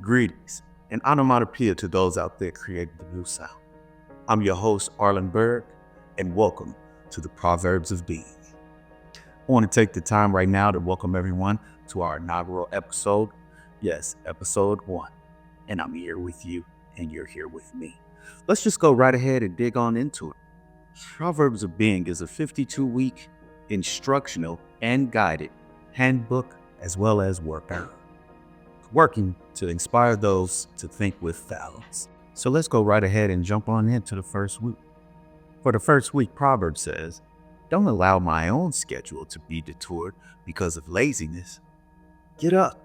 Greetings and onomatopoeia to those out there creating the new sound. I'm your host, Lynn Burg, and welcome to the Proverbs of Being. I want to take the time right now to welcome everyone to our inaugural episode. Yes, episode 1. And I'm here with you, and you're here with me. Let's just go right ahead and dig on into it. Proverbs of Being is a 52-week instructional and guided handbook as well as workout, working to inspire those to think with balance. So let's go right ahead and jump on into the first week. For the first week, Proverbs says, "Don't allow my own schedule to be detoured because of laziness. Get up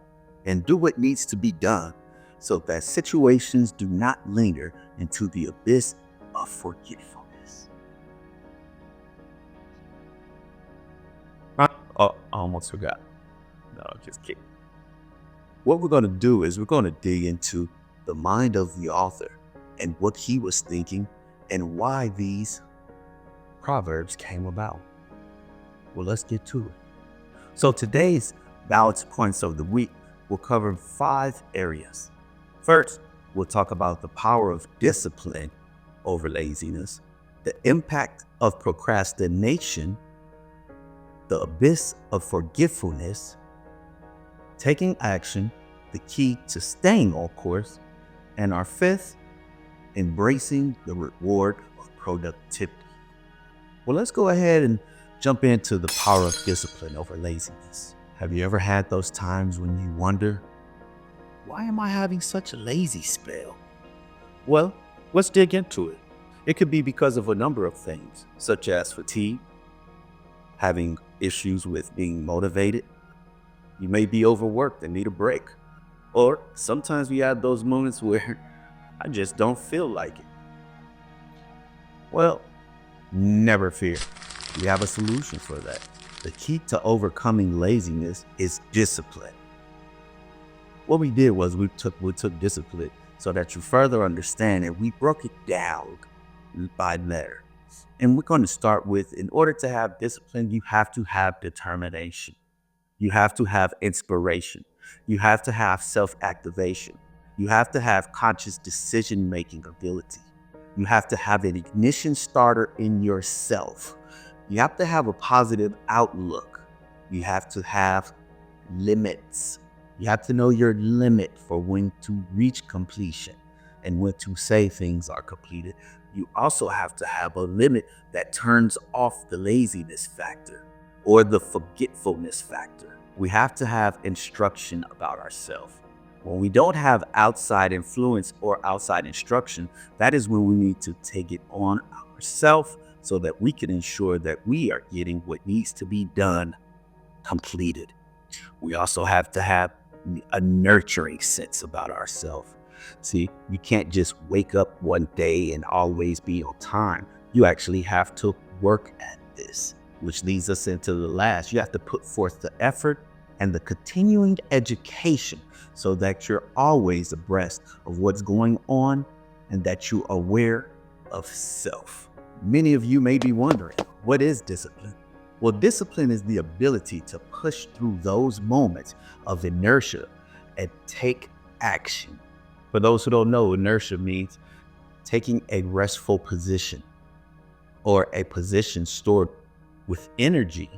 and do what needs to be done so that situations do not linger into the abyss of forgetfulness." Oh, I almost forgot. No, just kidding. What we're going to do is we're going to dig into the mind of the author and what he was thinking and why these proverbs came about. Well, let's get to it. So today's balance points of the week will cover 5 areas. First, we'll talk about the power of discipline over laziness, the impact of procrastination, the abyss of forgetfulness, taking action, the key to staying on course, and our 5th, embracing the reward of productivity. Well, let's go ahead and jump into the power of discipline over laziness. Have you ever had those times when you wonder, why am I having such a lazy spell? Well, let's dig into it. It could be because of a number of things, such as fatigue, having issues with being motivated. You may be overworked and need a break. Or sometimes we have those moments where I just don't feel like it. Well, never fear. We have a solution for that. The key to overcoming laziness is discipline. What we did was we took discipline so that you further understand, and we broke it down by letter. And we're going to start with, in order to have discipline, you have to have determination. You have to have inspiration. You have to have self-activation. You have to have conscious decision-making ability. You have to have an ignition starter in yourself. You have to have a positive outlook. You have to have limits. You have to know your limit for when to reach completion and when to say things are completed. You also have to have a limit that turns off the laziness factor or the forgetfulness factor. We have to have instruction about ourselves. When we don't have outside influence or outside instruction, that is when we need to take it on ourselves so that we can ensure that we are getting what needs to be done completed. We also have to have a nurturing sense about ourselves. See, you can't just wake up one day and always be on time. You actually have to work at this, which leads us into the last. You have to put forth the effort and the continuing education so that you're always abreast of what's going on and that you're aware of self. Many of you may be wondering, what is discipline? Well, discipline is the ability to push through those moments of inertia and take action. For those who don't know, inertia means taking a restful position or a position stored with energy,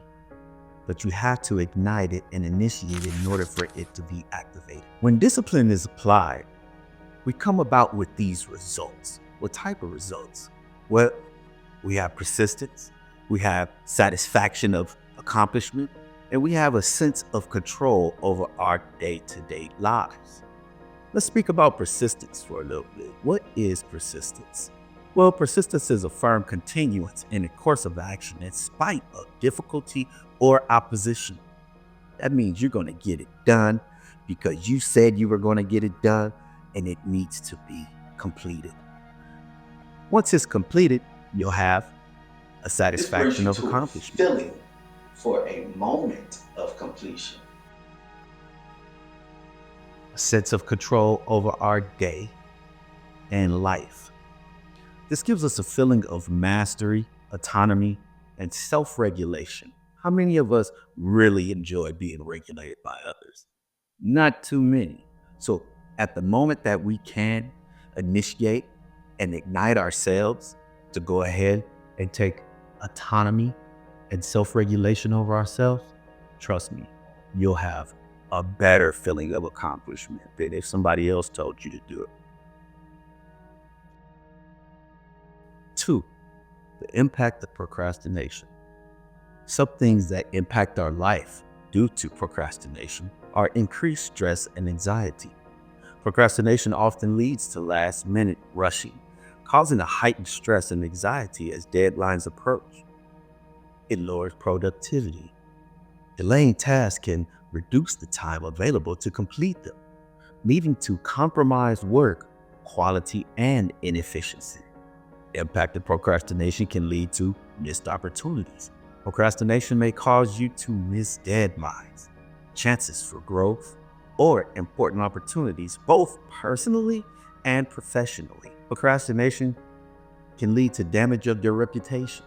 but you have to ignite it and initiate it in order for it to be activated. When discipline is applied, we come about with these results. What type of results? Well, we have persistence, we have satisfaction of accomplishment, and we have a sense of control over our day-to-day lives. Let's speak about persistence for a little bit. What is persistence? Well, persistence is a firm continuance in a course of action in spite of difficulty or opposition. That means you're going to get it done because you said you were going to get it done, and it needs to be completed. Once it's completed, you'll have a satisfaction of accomplishment. Feeling for a moment of completion. A sense of control over our day and life. This gives us a feeling of mastery, autonomy, and self-regulation. How many of us really enjoy being regulated by others? Not too many. So At the moment that we can initiate and ignite ourselves to go ahead and take autonomy and self-regulation over ourselves, trust me, you'll have a better feeling of accomplishment than if somebody else told you to do it. 2, the impact of procrastination. Some things that impact our life due to procrastination are increased stress and anxiety. Procrastination often leads to last-minute rushing, causing a heightened stress and anxiety as deadlines approach. It lowers productivity. Delaying tasks can reduce the time available to complete them, leading to compromised work quality and inefficiency. Impact of procrastination can lead to missed opportunities. Procrastination may cause you to miss deadlines, chances for growth, or important opportunities, both personally and professionally. Procrastination can lead to damage of your reputation.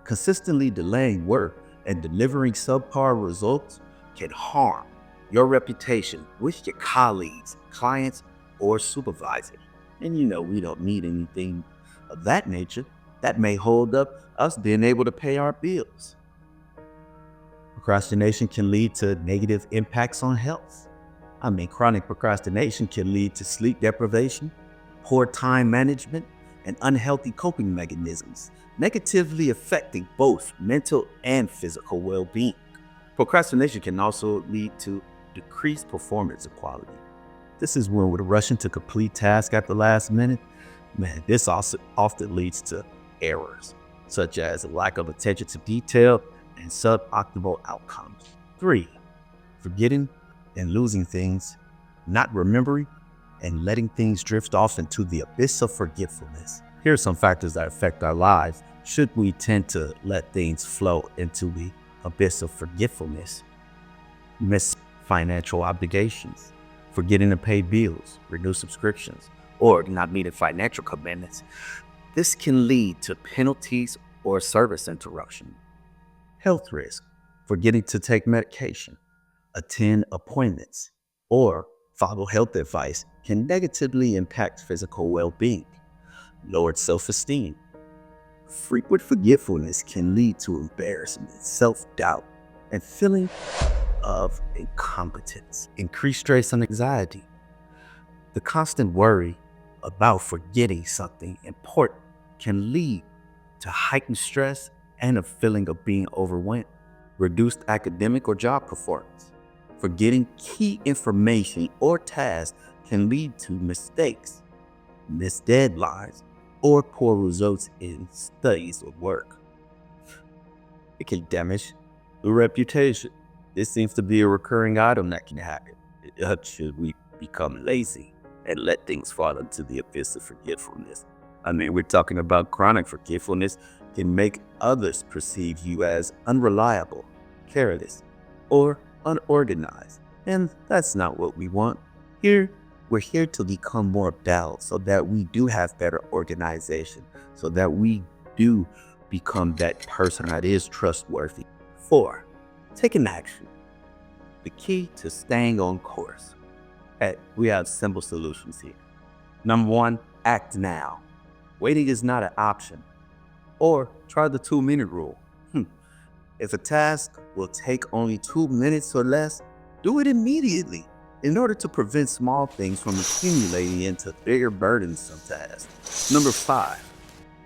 Consistently delaying work and delivering subpar results can harm your reputation with your colleagues, clients, or supervisors. And we don't need anything of that nature that may hold up us being able to pay our bills. Procrastination can lead to negative impacts on health. Chronic procrastination can lead to sleep deprivation, poor time management, and unhealthy coping mechanisms, negatively affecting both mental and physical well-being. Procrastination can also lead to decreased performance quality. This is when we're rushing to complete tasks at the last minute. This also often leads to errors, such as a lack of attention to detail and suboptimal outcomes. 3, forgetting and losing things, not remembering, and letting things drift off into the abyss of forgetfulness. Here are some factors that affect our lives should we tend to let things flow into the abyss of forgetfulness. Miss financial obligations, forgetting to pay bills, renew subscriptions, or not meeting financial commitments. This can lead to penalties or service interruption. Health risk, forgetting to take medication, attend appointments, or follow health advice can negatively impact physical well-being. Lowered self-esteem. Frequent forgetfulness can lead to embarrassment, self-doubt, and feeling of incompetence. Increased stress and anxiety. The constant worry about forgetting something important can lead to heightened stress and a feeling of being overwhelmed. Reduced academic or job performance. Forgetting key information or tasks can lead to mistakes, missed deadlines, or poor results in studies or work. It can damage the reputation. This seems to be a recurring item that can happen. Should we become lazy and let things fall into the abyss of forgetfulness? We're talking about chronic forgetfulness can make others perceive you as unreliable, careless, or unorganized. And that's not what we want. We're here to become more balanced so that we do have better organization, so that we do become that person that is trustworthy. 4, taking action. The key to staying on course. We have simple solutions here. Number 1, act now. Waiting is not an option. Or try the 2-minute rule. If a task will take only 2 minutes or less, do it immediately in order to prevent small things from accumulating into bigger burdensome tasks. Number 5,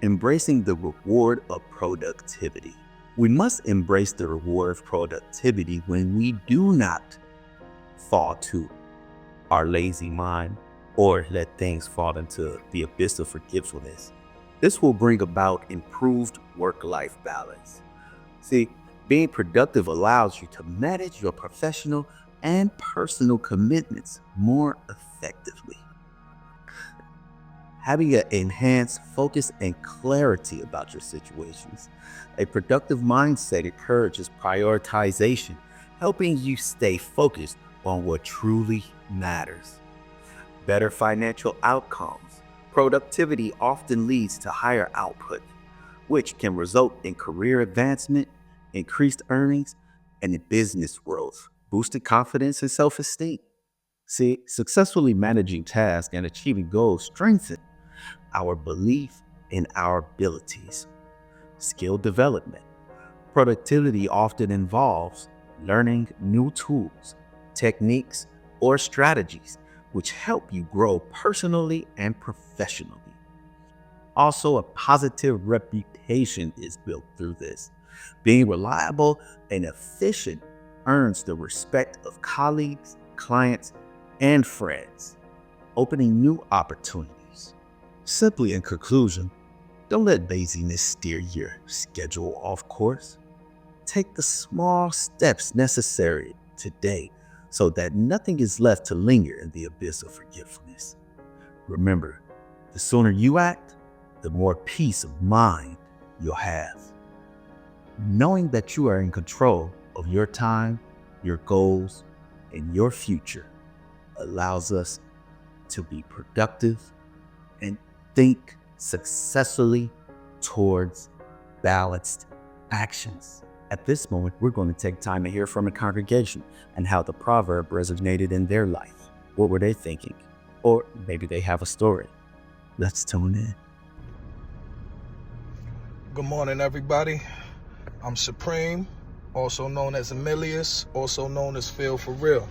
embracing the reward of productivity. We must embrace the reward of productivity when we do not fall to our lazy mind or let things fall into the abyss of forgetfulness. This will bring about improved work-life balance. See, being productive allows you to manage your professional and personal commitments more effectively. Having an enhanced focus and clarity about your situations. A productive mindset encourages prioritization, helping you stay focused on what truly matters. Better financial outcomes. Productivity often leads to higher output, which can result in career advancement, increased earnings, and in business growth, boosted confidence and self-esteem. See, successfully managing tasks and achieving goals strengthen our belief in our abilities. Skill development. Productivity often involves learning new tools, techniques, or strategies which help you grow personally and professionally. Also, a positive reputation is built through this. Being reliable and efficient earns the respect of colleagues, clients, and friends, opening new opportunities. Simply in conclusion, don't let laziness steer your schedule off course. Take the small steps necessary today so that nothing is left to linger in the abyss of forgetfulness. Remember, the sooner you act, the more peace of mind you'll have. Knowing that you are in control of your time, your goals, and your future allows us to be productive and think successfully towards balanced actions. At this moment, we're going to take time to hear from a congregation and how the proverb resonated in their life. What were they thinking? Or maybe they have a story. Let's tune in. Good morning, everybody. I'm Supreme, also known as Emilius, also known as Phil for Real.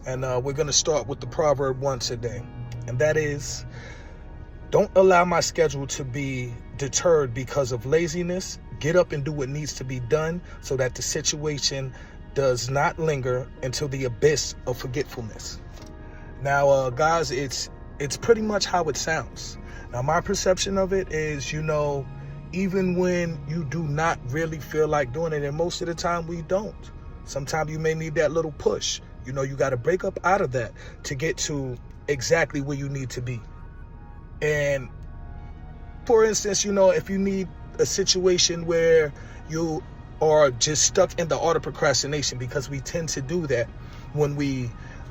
And we're going to start with the Proverb 1 today. And that is, don't allow my schedule to be deterred because of laziness. Get up and do what needs to be done so that the situation does not linger into the abyss of forgetfulness. Now, guys, it's pretty much how it sounds. Now, my perception of it is, even when you do not really feel like doing it, and most of the time we don't. Sometimes you may need that little push. You got to break up out of that to get to exactly where you need to be. And for instance, if you need a situation where you are just stuck in the art of procrastination, because we tend to do that when we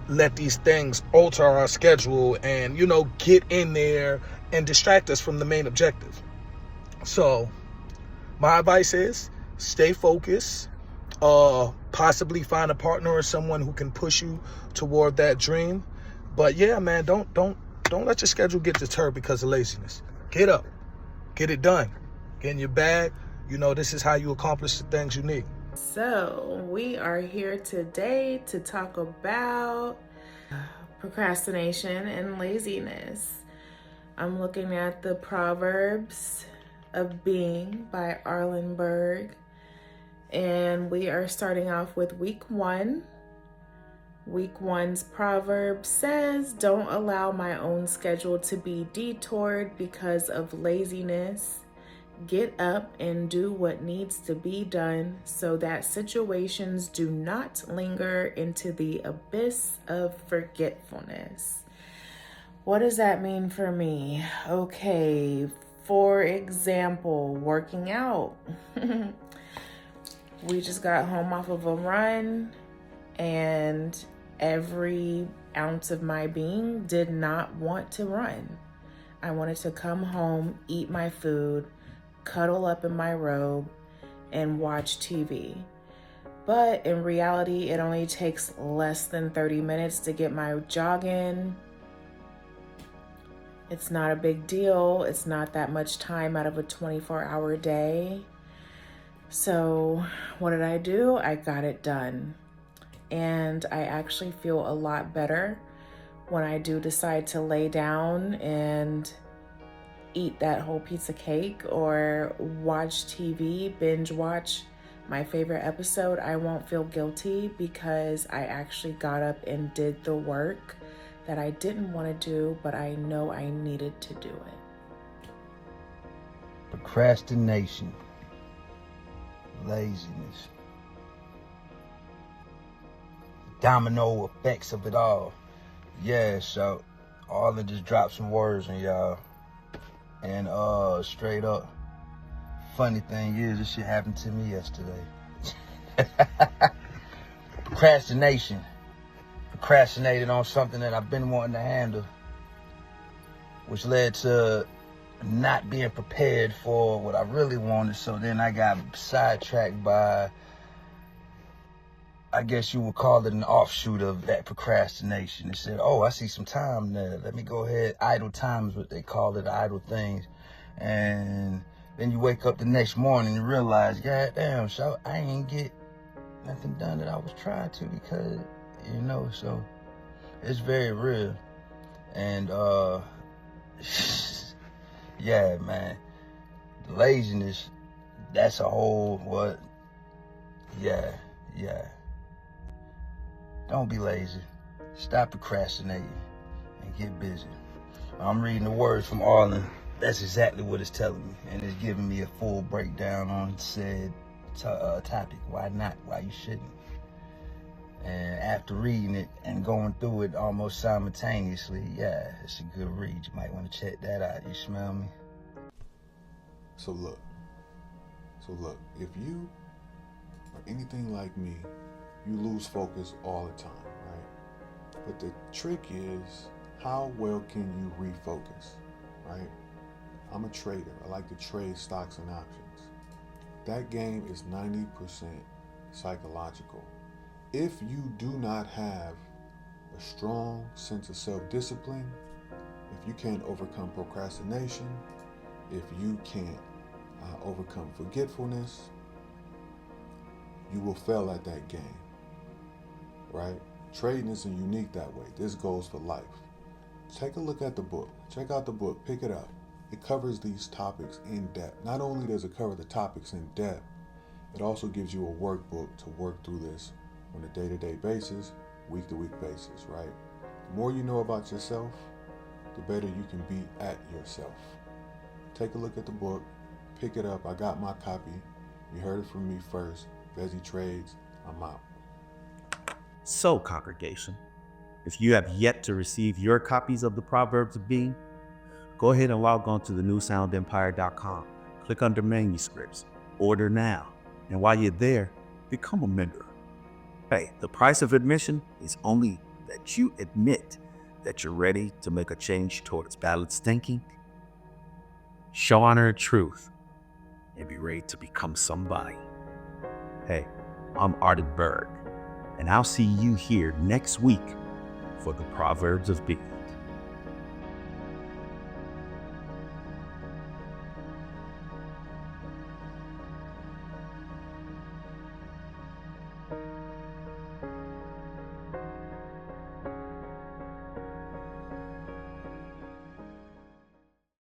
let these things alter our schedule and, get in there and distract us from the main objective. So my advice is stay focused, possibly find a partner or someone who can push you toward that dream. But yeah, man, don't let your schedule get deterred because of laziness. Get up, get it done, get in your bag. This is how you accomplish the things you need. So we are here today to talk about procrastination and laziness. I'm looking at the Proverbs of Being by Lynn Burg, and we are starting off with week 1. Week 1's proverb says, don't allow my own schedule to be detoured because of laziness. Get up and do what needs to be done so that situations do not linger into the abyss of forgetfulness. What does that mean for me? Okay, for example, working out. We just got home off of a run, and every ounce of my being did not want to run. I wanted to come home, eat my food, cuddle up in my robe, and watch TV. But in reality, it only takes less than 30 minutes to get my jog in. It's not a big deal. It's not that much time out of a 24-hour day. So what did I do? I got it done. And I actually feel a lot better when I do decide to lay down and eat that whole piece of cake or watch TV, binge watch my favorite episode. I won't feel guilty because I actually got up and did the work that I didn't want to do, but I know I needed to do it. Procrastination, laziness, domino effects of it all. Yeah, so all of just drop some words on y'all. And straight up, funny thing is, this shit happened to me yesterday. Procrastination. Procrastinated on something that I've been wanting to handle, which led to not being prepared for what I really wanted. So then I got sidetracked by I guess you would call it an offshoot of that procrastination. It said, oh, I see some time there. Let me go ahead. Idle time is what they call it, idle things. And then you wake up the next morning and realize, God damn, so I ain't get nothing done that I was trying to because, so it's very real. And, yeah, man, laziness, that's a whole, yeah. Don't be lazy. Stop procrastinating and get busy. I'm reading the words from Arlen. That's exactly what it's telling me. And it's giving me a full breakdown on said topic. Why not? Why you shouldn't? And after reading it and going through it almost simultaneously, yeah, it's a good read. You might want to check that out. You smell me? So look, if you are anything like me, you lose focus all the time, right? But the trick is, how well can you refocus, right? I'm a trader. I like to trade stocks and options. That game is 90% psychological. If you do not have a strong sense of self-discipline, if you can't overcome procrastination, if you can't overcome forgetfulness, you will fail at that game, right? Trading isn't unique that way. This goes for life. Take a look at the book. Check out the book. Pick it up. It covers these topics in depth. Not only does it cover the topics in depth, it also gives you a workbook to work through this on a day-to-day basis, week-to-week basis, right? The more you know about yourself, the better you can be at yourself. Take a look at the book. Pick it up. I got my copy. You heard it from me first. Veggie Trades, I'm out. So, congregation, if you have yet to receive your copies of the Proverbs of Being, go ahead and log on to thenewsoundempire.com. Click under manuscripts, order now. And while you're there, become a member. Hey, the price of admission is only that you admit that you're ready to make a change towards balanced thinking, show honor and truth, and be ready to become somebody. Hey, I'm Lynn Burg, and I'll see you here next week for the Proverbs of Being.